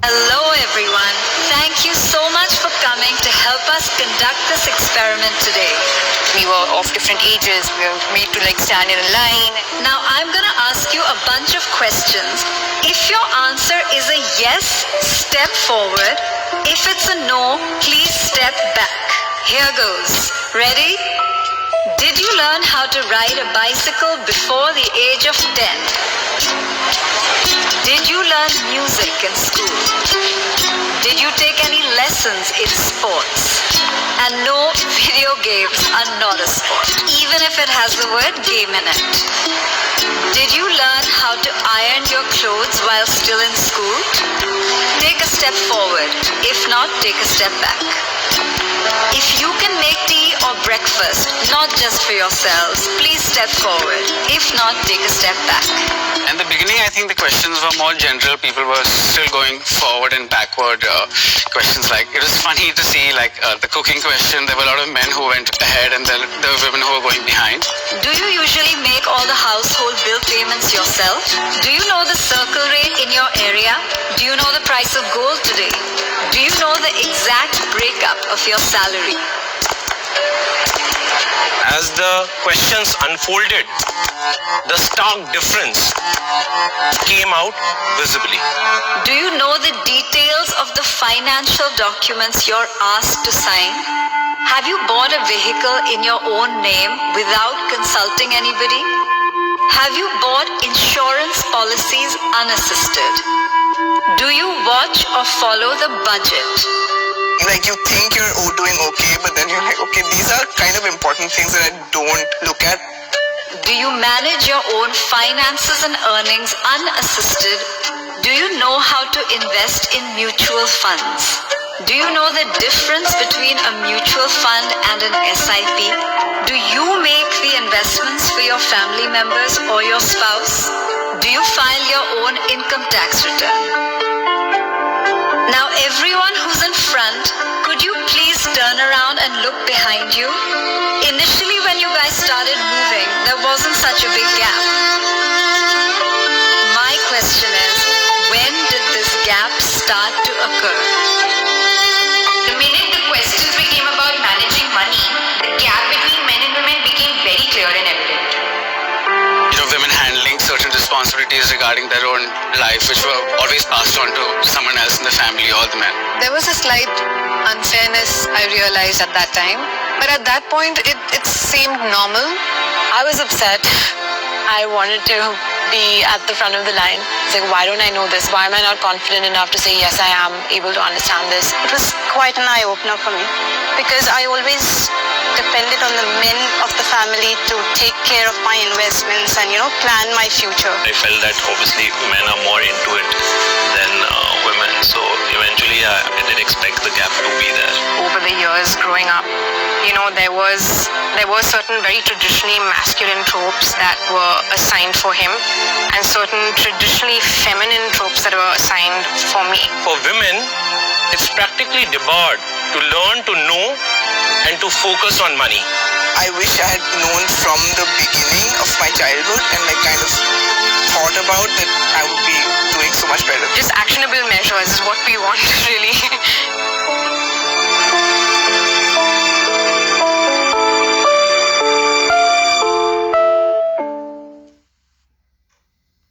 Hello everyone. Thank you so much for coming to help us conduct this experiment today. We were of different ages. We were made to stand in a line. Now I'm gonna ask you a bunch of questions. If your answer is a yes, step forward. If it's a no, please step back. Here goes. Ready? Did you learn how to ride a bicycle before the age of 10? Did you learn music in school? Did you take any lessons in sports? And no, video games are not a sport, even if it has the word game in it. Did you learn how to iron your clothes while still in school? Take a step forward. If not, take a step back. If you can make tea or breakfast, not just for yourselves, please step forward. If not, take a step back. In the beginning, I think the questions were more general. People were still going forward and backward. Questions like, it was funny to see the cooking question. There were a lot of men who went ahead and there were women who were going behind. Do you usually make all the household bill payments yourself? Do you know the circle rate in your area? Do you know the price of gold today? Do you know the exact breakup of your salary? As the questions unfolded, the stark difference came out visibly. Do you know the details of the financial documents you're asked to sign? Have you bought a vehicle in your own name without consulting anybody? Have you bought insurance policies unassisted? Do you watch or follow the budget? You think you're doing okay, but then you're like, okay, these are kind of important things that I don't look at. Do you manage your own finances and earnings unassisted? Do you know how to invest in mutual funds? Do you know the difference between a mutual fund and an SIP? Do you make the investments for your family members or your spouse? Do you file your own income tax return? Now everyone who's in front, could you please turn around and look behind you? Initially when you guys started moving, there wasn't such a big gap. My question is, when did this gap start to occur? The minute the questions became about managing money, the gap between men and women became very clear and evident. Women handling certain responsibilities regarding their own life, which were always passed on to someone else in the family or the men. There was a slight unfairness I realized at that time, but at that point it seemed normal. I was upset. I wanted to be at the front of the line. It's like, why don't I know this? Why am I not confident enough to say, yes, I am able to understand this? It was quite an eye-opener for me because I always depended on the men of the family to take care of my investments and, plan my future. I felt that obviously men are more into it than women. So eventually I did expect the gap to be there. Over the years growing up, there were certain very traditionally masculine tropes that were assigned for him and certain traditionally feminine tropes that were assigned for me. For women, it's practically debarred to learn to know and to focus on money. I wish I had known from the beginning of my childhood and kind of thought about that I would be doing so much better. Just actionable measures is what we want, really.